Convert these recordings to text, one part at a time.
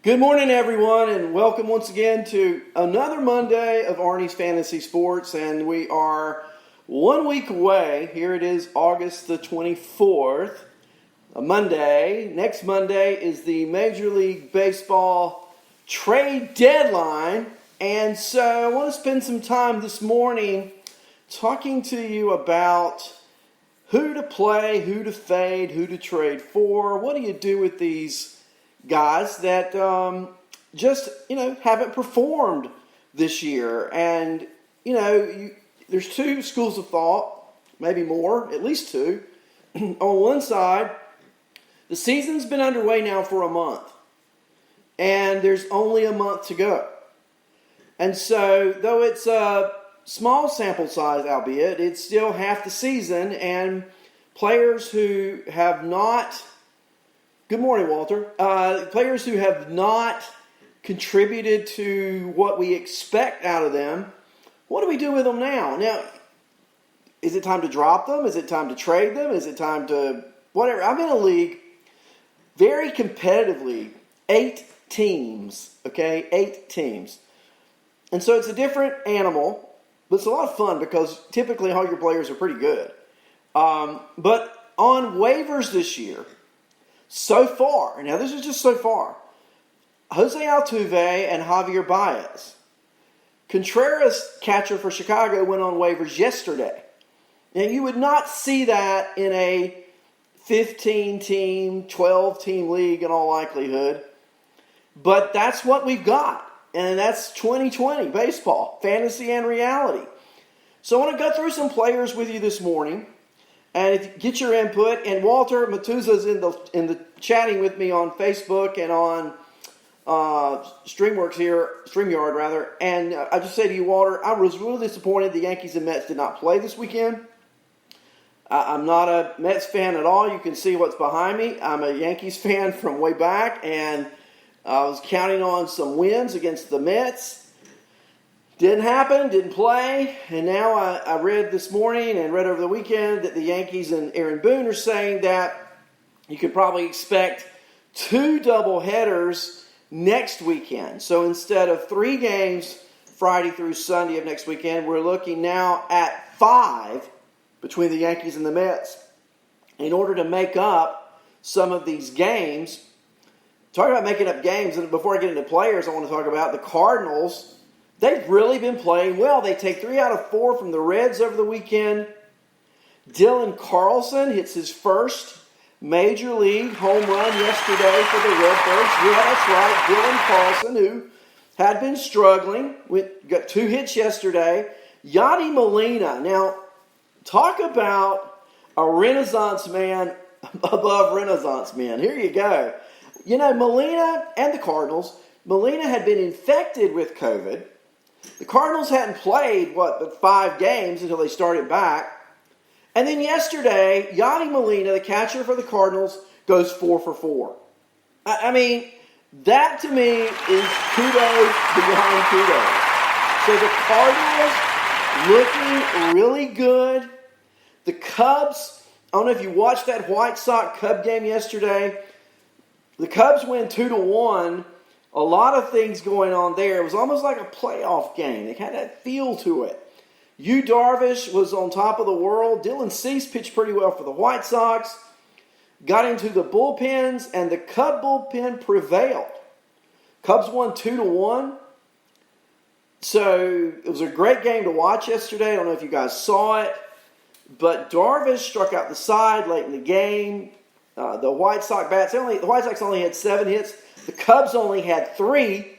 Good morning, everyone, and welcome once again to another Monday of Arnie's Fantasy Sports. And we are 1 week away. Here it is, August the 24th, a Monday. Next Monday is the Major League Baseball trade deadline. And so I want to spend some time this morning talking to you about who to play, who to fade, who to trade for. What do you do with these guys that haven't performed this year? And there's two schools of thought, maybe more, at least two. On one side, the season's been underway now for a month, and there's only a month to go. And so, though it's a small sample size, albeit, it's still half the season, and players who have not Good morning, Walter. Players who have not contributed to what we expect out of them, what do we do with them now? Now, is it time to drop them? Is it time to trade them? Is it time to whatever? I'm in a league, very competitively, 8 teams, okay? 8 teams. And so it's a different animal, but it's a lot of fun because typically all your players are pretty good. But on waivers this year, so far, now this is just so far, Jose Altuve and Javier Baez. Contreras, catcher for Chicago, went on waivers yesterday. Now, you would not see that in a 15-team, 12-team league in all likelihood, but that's what we've got, and that's 2020 baseball, fantasy and reality. So I want to go through some players with you this morning, and get your input. And Walter Matuza's in the chatting with me on Facebook and on StreamYard rather. And I just say to you, Walter, I was really disappointed the Yankees and Mets did not play this weekend. I'm not a Mets fan at all. You can see what's behind me. I'm a Yankees fan from way back, and I was counting on some wins against the Mets. Didn't happen, didn't play, and now I read this morning and read over the weekend that the Yankees and Aaron Boone are saying that you could probably expect 2 doubleheaders next weekend. So instead of 3 games Friday through Sunday of next weekend, we're looking now at 5 between the Yankees and the Mets in order to make up some of these games. Talking about making up games, and before I get into players, I want to talk about the Cardinals. They've really been playing well. They take 3 out of 4 from the Reds over the weekend. Dylan Carlson hits his first major league home run yesterday for the Redbirds. Yeah, that's right. Dylan Carlson, who had been struggling, got 2 hits yesterday. Yadi Molina. Now, talk about a Renaissance man above Renaissance men. Here you go. Molina and the Cardinals. Molina had been infected with COVID. The Cardinals hadn't played, 5 games until they started back. And then yesterday, Yadi Molina, the catcher for the Cardinals, goes 4 for 4. I mean, that to me is kudos beyond kudos. So the Cardinals looking really good. The Cubs, I don't know if you watched that White Sox-Cub game yesterday. The Cubs win 2-1. A lot of things going on there. It was almost like a playoff game. It had that feel to it. Yu Darvish was on top of the world. Dylan Cease pitched pretty well for the White Sox. Got into the bullpens, and the Cub bullpen prevailed. Cubs won 2-1. So it was a great game to watch yesterday. I don't know if you guys saw it. But Darvish struck out the side late in the game. The White Sox only had 7 hits. The Cubs only had 3,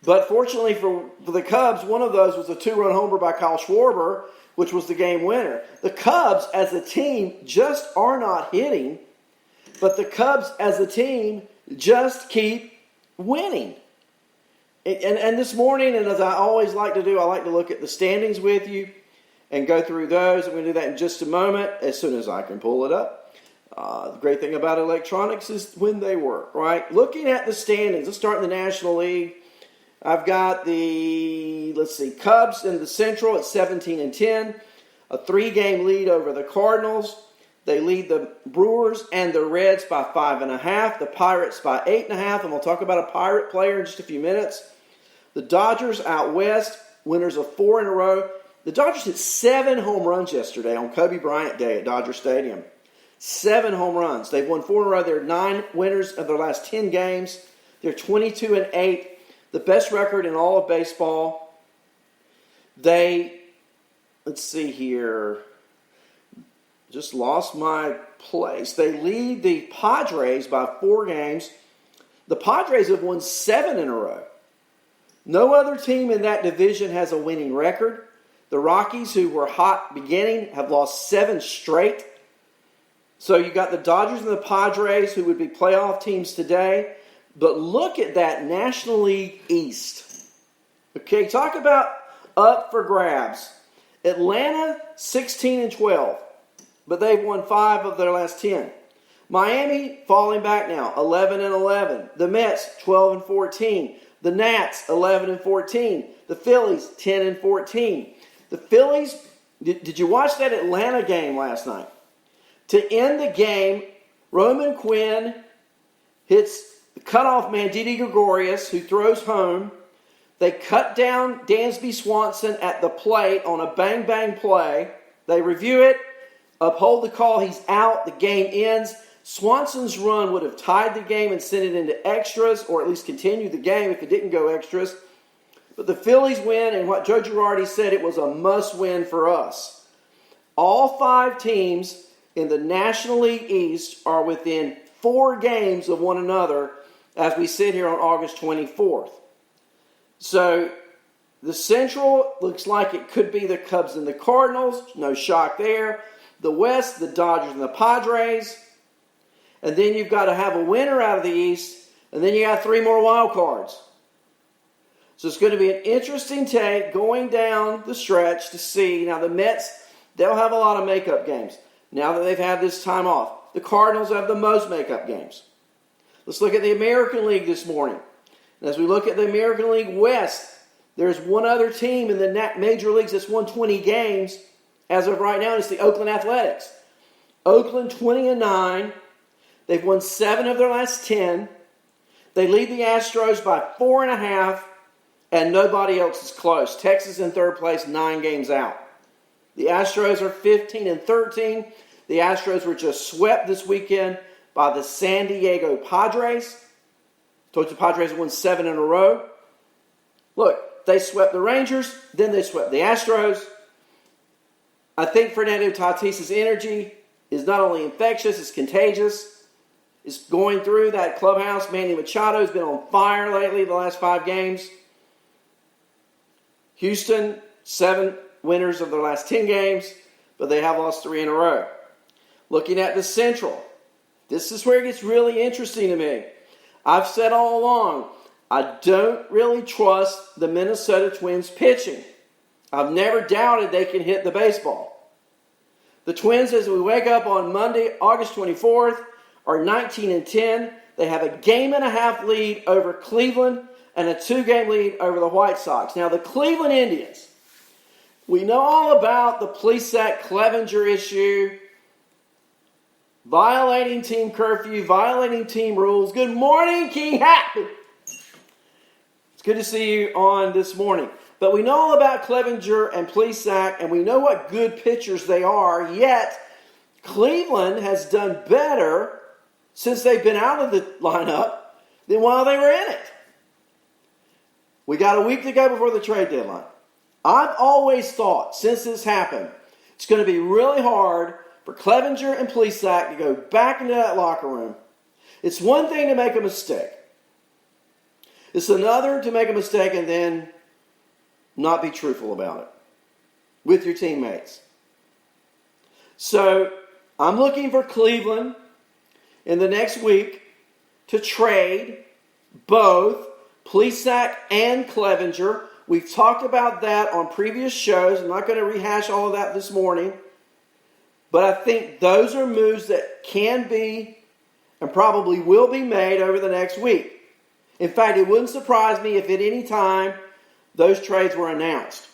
but fortunately for the Cubs, one of those was a 2-run homer by Kyle Schwarber, which was the game winner. The Cubs as a team just are not hitting, but the Cubs as a team just keep winning. And this morning, and as I always like to do, I like to look at the standings with you and go through those. I'm going to do that in just a moment as soon as I can pull it up. The great thing about electronics is when they work, right? Looking at the standings, let's start in the National League. I've got Cubs in the Central at 17-10, a 3-game lead over the Cardinals. They lead the Brewers and the Reds by 5.5. The Pirates by 8.5. And we'll talk about a Pirate player in just a few minutes. The Dodgers out west, winners of 4 in a row. The Dodgers hit 7 home runs yesterday on Kobe Bryant Day at Dodger Stadium. 7 home runs. They've won 4 in a row. They're 9 winners of their last 10 games. They're 22-8. The best record in all of baseball. Let's see here. Just lost my place. They lead the Padres by 4 games. The Padres have won 7 in a row. No other team in that division has a winning record. The Rockies, who were hot beginning, have lost 7 straight. So you got the Dodgers and the Padres, who would be playoff teams today. But look at that National League East. Okay, talk about up for grabs. Atlanta, 16-12. But they've won 5 of their last 10. Miami, falling back now, 11-11. The Mets, 12-14. The Nats, 11-14. The Phillies, 10-14. The Phillies, did you watch that Atlanta game last night? To end the game, Roman Quinn hits the cutoff man, Didi Gregorius, who throws home. They cut down Dansby Swanson at the plate on a bang-bang play. They review it, uphold the call. He's out. The game ends. Swanson's run would have tied the game and sent it into extras, or at least continued the game if it didn't go extras. But the Phillies win, and what Joe Girardi said, it was a must-win for us. All 5 teams in the National League East are within 4 games of one another as we sit here on August 24th. So the Central looks like it could be the Cubs and the Cardinals. No shock there. The West, the Dodgers and the Padres. And then you've got to have a winner out of the East. And then you got 3 more wild cards. So it's going to be an interesting take going down the stretch to see. Now the Mets, they'll have a lot of makeup games now that they've had this time off. The Cardinals have the most makeup games. Let's look at the American League this morning. And as we look at the American League West, there's one other team in the major leagues that's won 20 games as of right now, and it's the Oakland Athletics. Oakland 20-9. They've won 7 of their last 10. They lead the Astros by 4.5, and nobody else is close. Texas in third place, 9 games out. The Astros are 15-13. The Astros were just swept this weekend by the San Diego Padres. Told you the Padres won 7 in a row. Look, they swept the Rangers, then they swept the Astros. I think Fernando Tatis' energy is not only infectious, it's contagious. It's going through that clubhouse. Manny Machado's been on fire lately the last 5 games. Houston, 7 winners of their last 10 games, but they have lost 3 in a row. Looking at the Central, this is where it gets really interesting to me. I've said all along, I don't really trust the Minnesota Twins pitching. I've never doubted they can hit the baseball. The Twins, as we wake up on Monday, August 24th, are 19-10. They have a 1.5 game lead over Cleveland and a 2-game lead over the White Sox. Now, the Cleveland Indians, we know all about the Plesac-Clevenger issue, violating team curfew, violating team rules. Good morning, King Happy. It's good to see you on this morning. But we know all about Clevenger and Plesac, and we know what good pitchers they are, yet Cleveland has done better since they've been out of the lineup than while they were in it. We got a week to go before the trade deadline. I've always thought, since this happened, it's going to be really hard for Clevenger and Plesac to go back into that locker room. It's one thing to make a mistake. It's another to make a mistake and then not be truthful about it with your teammates. So I'm looking for Cleveland in the next week to trade both Plesac and Clevenger. We've talked about that on previous shows. I'm not going to rehash all of that this morning. But I think those are moves that can be and probably will be made over the next week. In fact, it wouldn't surprise me if at any time those trades were announced.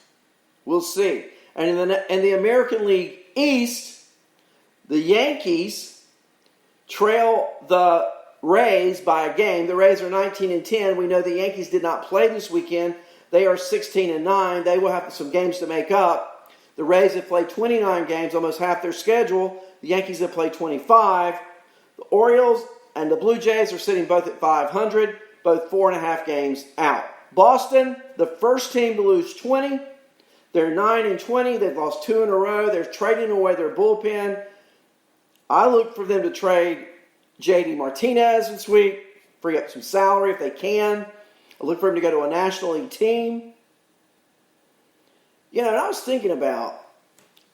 We'll see. And in the American League East, The Yankees trail the Rays by a game. The Rays are 19-10. We know the Yankees did not play this weekend. They are 16-9. They will have some games to make up. The Rays have played 29 games, almost half their schedule. The Yankees have played 25. The Orioles and the Blue Jays are sitting both at 500, both 4.5 games out. Boston, the first team to lose 20. They're 9-20. They've lost 2 in a row. They're trading away their bullpen. I look for them to trade J.D. Martinez this week, free up some salary if they can. I look for him to go to a National League team. And I was thinking about,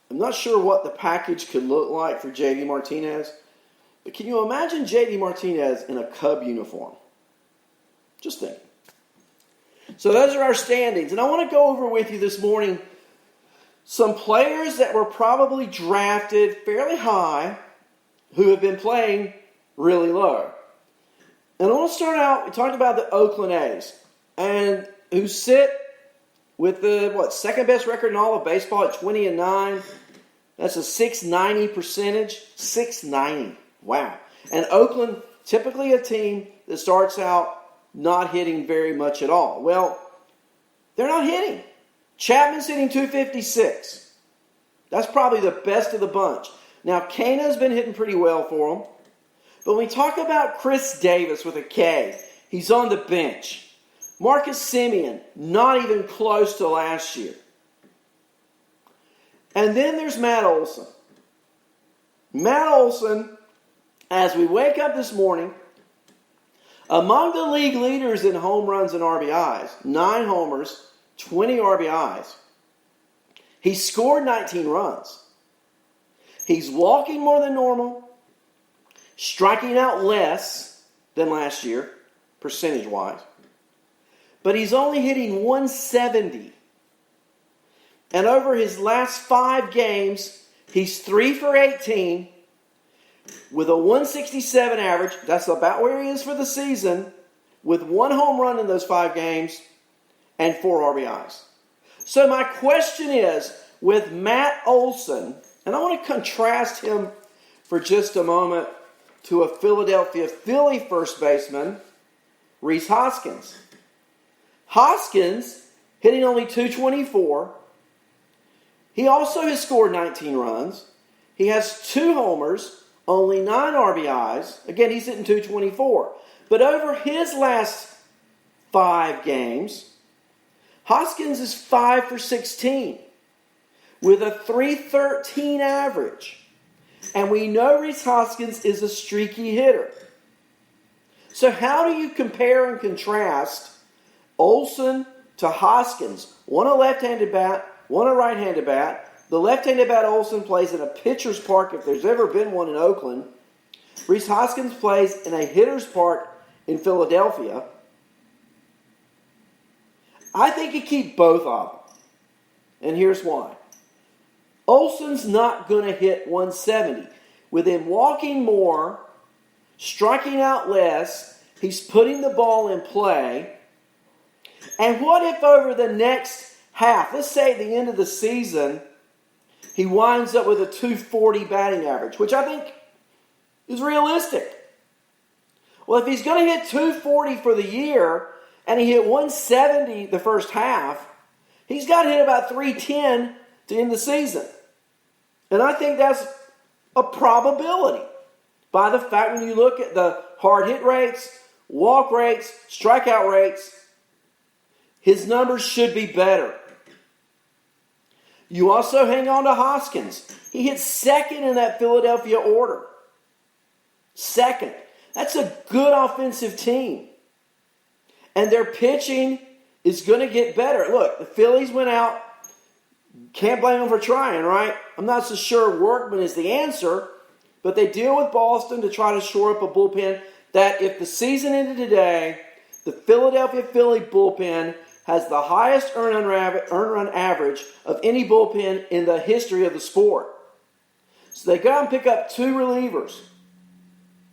I'm not sure what the package could look like for J.D. Martinez, but can you imagine J.D. Martinez in a Cub uniform? Just think. So those are our standings. And I want to go over with you this morning some players that were probably drafted fairly high who have been playing really low. And I want to start out, we talked about the Oakland A's, and who sit with the, second best record in all of baseball at 20-9. That's a .690 percentage. .690. Wow. And Oakland, typically a team that starts out not hitting very much at all. Well, they're not hitting. Chapman's hitting .256. That's probably the best of the bunch. Now, Cana's been hitting pretty well for them. But when we talk about Chris Davis with a K, he's on the bench. Marcus Semien, not even close to last year. And then there's Matt Olson. Matt Olson, as we wake up this morning, among the league leaders in home runs and RBIs, 9 homers, 20 RBIs. He scored 19 runs. He's walking more than normal, striking out less than last year, percentage-wise. But he's only hitting .170. And over his last 5 games, he's 3 for 18 with a .167 average. That's about where he is for the season, with 1 home run in those 5 games and 4 RBIs. So my question is, with Matt Olson, and I want to contrast him for just a moment to a Philadelphia Philly first baseman, Rhys Hoskins. Hoskins hitting only .224. He also has scored 19 runs. He has 2 homers, only 9 RBIs. Again, he's hitting .224. But over his last 5 games, Hoskins is 5 for 16 with a .313 average. And we know Rhys Hoskins is a streaky hitter. So how do you compare and contrast Olson to Hoskins? One a left-handed bat, one a right-handed bat. The left-handed bat Olson plays in a pitcher's park if there's ever been one in Oakland. Rhys Hoskins plays in a hitter's park in Philadelphia. I think you keep both of them. And here's why. Olson's not going to hit .170. With him walking more, striking out less, he's putting the ball in play. And what if over the next half, let's say at the end of the season, he winds up with a .240 batting average, which I think is realistic. Well, if he's going to hit .240 for the year, and he hit .170 the first half, he's got to hit about .310 to end the season. And I think that's a probability by the fact when you look at the hard hit rates, walk rates, strikeout rates, his numbers should be better. You also hang on to Hoskins. He hits second in that Philadelphia order. Second. That's a good offensive team. And their pitching is going to get better. Look, the Phillies went out. Can't blame them for trying, right? I'm not so sure Workman is the answer, but they deal with Boston to try to shore up a bullpen that if the season ended today, the Philadelphia Philly bullpen has the highest earned run average of any bullpen in the history of the sport. So they go out and pick up 2 relievers.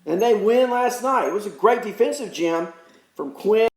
And they win last night. It was a great defensive gem from Quinn.